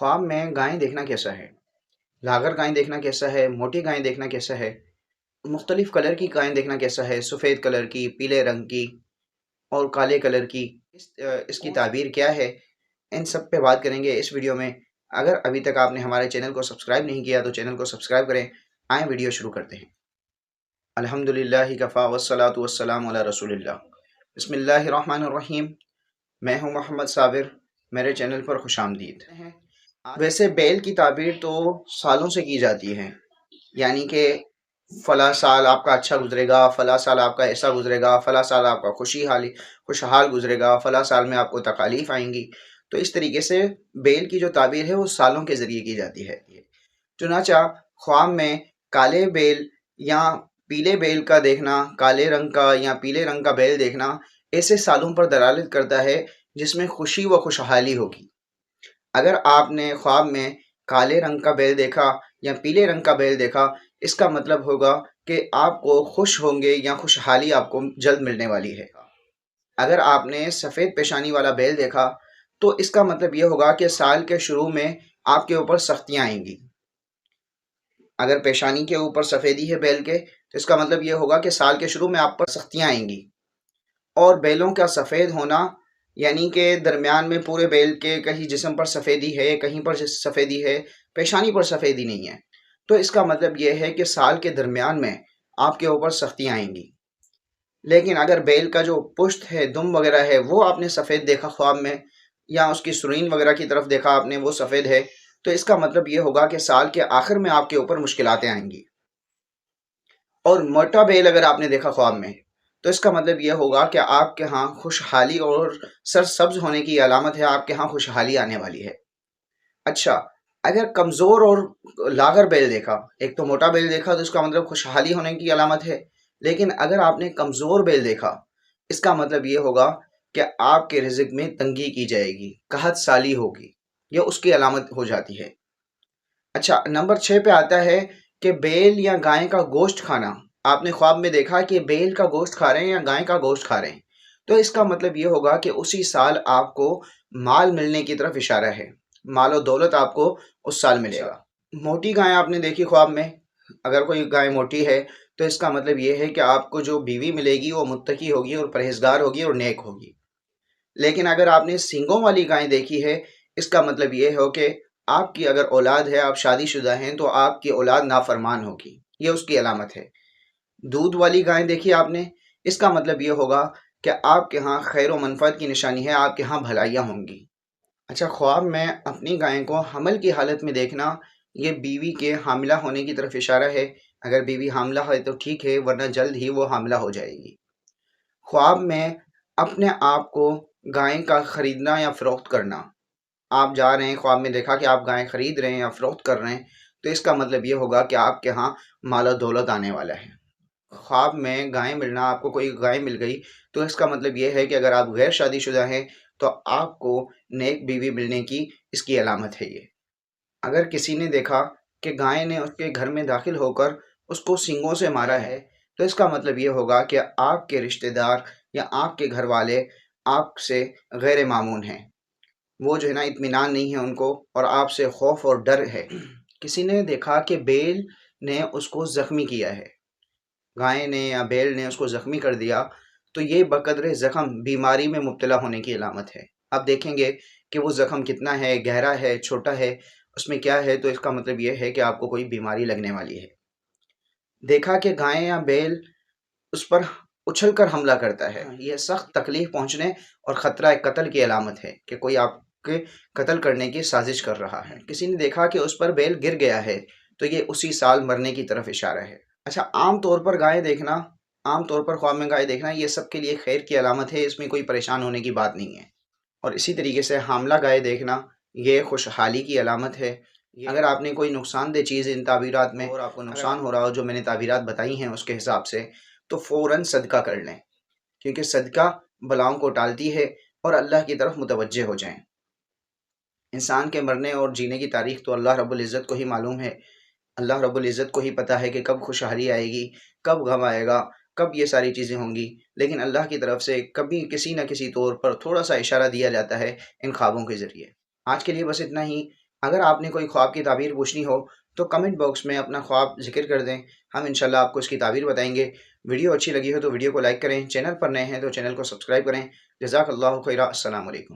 ख्वाब में गायें देखना कैसा है? लागर गायें देखना कैसा है? मोटी गायें देखना कैसा है? मुख्तलिफ़ कलर की गायें देखना कैसा है? सफ़ेद कलर की, पीले रंग की और काले कलर की। इसकी ताबीर क्या है? इन सब पे बात करेंगे इस वीडियो में। अगर अभी तक आपने हमारे चैनल को सब्सक्राइब नहीं किया तो चैनल को सब्सक्राइब करें। आएँ वीडियो शुरू करते हैं। अल्हम्दुलिल्लाहि कफ़ा वस्सलातु वस्सलामु अला रसूलिल्लाह। बिस्मिल्लाहिर्रहमानिर्रहीम। मैं हूँ मोहम्मद साबिर, मेरे चैनल पर खुशामदीद। वैसे बैल की ताबीर तो सालों से की जाती है, यानी कि फ़लाँ साल आपका अच्छा गुज़रेगा, फ़लाँ साल आपका ऐसा गुज़रेगा, फ़लाँ साल आपका खुशहाल गुज़रेगा, फ़लाँ साल में आपको तकालीफ़ आएंगी। तो इस तरीके से बैल की जो ताबीर है वो सालों के ज़रिए की जाती है। चुनांचा ख्वाब में काले बैल या पीले बैल का देखना, काले रंग का या पीले रंग का बैल देखना ऐसे सालों पर दलालत करता है जिसमें खुशी व खुशहाली होगी। अगर आपने ख्वाब में काले रंग का बैल देखा या पीले रंग का बैल देखा, इसका मतलब होगा कि आपको खुश होंगे या खुशहाली आपको जल्द मिलने वाली है। अगर आपने सफ़ेद पेशानी वाला बैल देखा तो इसका मतलब ये होगा कि साल के शुरू में आपके ऊपर सख्तियाँ आएंगी। अगर पेशानी के ऊपर सफ़ेदी है बैल के तो इसका मतलब ये होगा कि साल के शुरू में आप पर सख्तियाँ आएंगी। और बैलों का सफ़ेद होना यानी कि दरमियान में पूरे बैल के कहीं जिस्म पर सफ़ेदी है, कहीं पर सफ़ेदी है, पेशानी पर सफ़ेदी नहीं है, तो इसका मतलब ये है कि साल के दरमियान में आपके ऊपर सख्तियाँ आएंगी। लेकिन अगर बैल का जो पुश्त है, दुम वगैरह है, वो आपने सफ़ेद देखा ख्वाब में, या उसकी सुरीन वगैरह की तरफ देखा आपने, वो सफ़ेद है, तो इसका मतलब ये होगा कि साल के आखिर में आपके ऊपर मुश्किलातें आएंगी। और मोटा बैल अगर आपने देखा ख्वाब में तो इसका मतलब यह होगा कि आपके यहाँ खुशहाली और सरसब्ज होने की अलामत है, आपके यहाँ खुशहाली आने वाली है। अच्छा, अगर कमज़ोर और लागर बैल देखा, एक तो मोटा बैल देखा तो इसका मतलब खुशहाली होने की अलामत है, लेकिन अगर आपने कमज़ोर बैल देखा, इसका मतलब ये होगा कि आपके रिज़्क में तंगी की जाएगी, कहत साली होगी, यह उसकी अलामत हो जाती है। अच्छा, नंबर 6 पे आता है कि बैल या गाय का गोश्त खाना। आपने ख्वाब में देखा कि बैल का गोश्त खा रहे हैं या गाय का गोश्त खा रहे हैं, तो इसका मतलब ये होगा कि उसी साल आपको माल मिलने की तरफ इशारा है, माल और दौलत आपको उस साल मिलेगा। मोटी गाय आपने देखी ख्वाब में, अगर कोई गाय मोटी है तो इसका मतलब ये है कि आपको जो बीवी मिलेगी वो मुत्तकी होगी और परहेजगार होगी और नेक होगी। लेकिन अगर आपने सींगों वाली गाय देखी है, इसका मतलब ये हो कि आपकी अगर औलाद है, आप शादीशुदा हैं, तो आपकी औलाद नाफरमान होगी, ये उसकी अलामत है। दूध वाली गाय देखी आपने, इसका मतलब ये होगा कि आपके यहाँ खैर व मनफ़अत की निशानी है, आपके यहाँ भलाइयाँ होंगी। अच्छा, ख्वाब में अपनी गाय को हमल की हालत में देखना, ये बीवी के हामिला होने की तरफ इशारा है। अगर बीवी हामिला है तो ठीक है, वरना जल्द ही वो हामिला हो जाएगी। ख्वाब में अपने आप को गाय का ख़रीदना या फ़रोख्त करना, आप जा रहे हैं, ख्वाब में देखा कि आप गाय ख़रीद रहे हैं या फ़रोख्त कर रहे हैं, तो इसका मतलब ये होगा कि आपके यहाँ माल और दौलत आने वाला है। ख्वाब में गाय मिलना, आपको कोई गाय मिल गई तो इसका मतलब ये है कि अगर आप गैर शादीशुदा हैं तो आपको नेक बीवी मिलने की इसकी अलामत है ये। अगर किसी ने देखा कि गाय ने उसके घर में दाखिल होकर उसको सींगों से मारा है, तो इसका मतलब ये होगा कि आपके रिश्तेदार या आपके घर वाले आपसे गैर मामून हैं, वो जो है ना इत्मीनान नहीं है उनको, और आपसे खौफ और डर है। किसी ने देखा कि बैल ने उसको ज़ख्मी किया है, गाय ने या बैल ने उसको ज़ख्मी कर दिया, तो ये बक़द्र ज़ख्म बीमारी में मुब्तला होने की अलामत है। अब देखेंगे कि वो ज़ख्म कितना है, गहरा है, छोटा है, उसमें क्या है, तो इसका मतलब ये है कि आपको कोई बीमारी लगने वाली है। देखा कि गाय या बैल उस पर उछल कर हमला करता है, यह सख्त तकलीफ पहुंचने और ख़तरा कत्ल की अलामत है कि कोई आपके कत्ल करने की साजिश कर रहा है। किसी ने देखा कि उस पर बैल गिर गया है, तो ये उसी साल मरने की तरफ इशारा है। अच्छा, आम तौर पर गाय देखना, आम तौर पर ख्वाब में गाय देखना, ये सबके लिए खैर की अलामत है, इसमें कोई परेशान होने की बात नहीं है। और इसी तरीके से हामला गाय देखना, ये खुशहाली की अलामत है। अगर आपने कोई नुकसानदेह चीज़ इन ताबीरात में और आपको नुकसान हो रहा हो जो मैंने ताबीरात बताई हैं उसके हिसाब से, तो फ़ौरन सदका कर लें, क्योंकि सदका बलाओं को टालती है और अल्लाह की तरफ मुतवज्जे हो जाएं। इंसान के मरने और जीने की तारीख़ तो अल्लाह रब्बुल इज़्ज़त को ही मालूम है। अल्लाह रब्बुल इज़्ज़त को ही पता है कि कब खुशहाली आएगी, कब गम आएगा, कब ये सारी चीज़ें होंगी। लेकिन अल्लाह की तरफ से कभी किसी न किसी तौर पर थोड़ा सा इशारा दिया जाता है इन ख्वाबों के ज़रिए। आज के लिए बस इतना ही। اگر آپ نے کوئی خواب کی تعبیر پوچھنی ہو تو کمنٹ باکس میں اپنا خواب ذکر کر دیں، ہم انشاءاللہ آپ کو اس کی تعبیر بتائیں گے۔ ویڈیو اچھی لگی ہو تو ویڈیو کو لائک کریں، چینل پر نئے ہیں تو چینل کو سبسکرائب کریں۔ جزاک اللہ خیرہ، السلام علیکم۔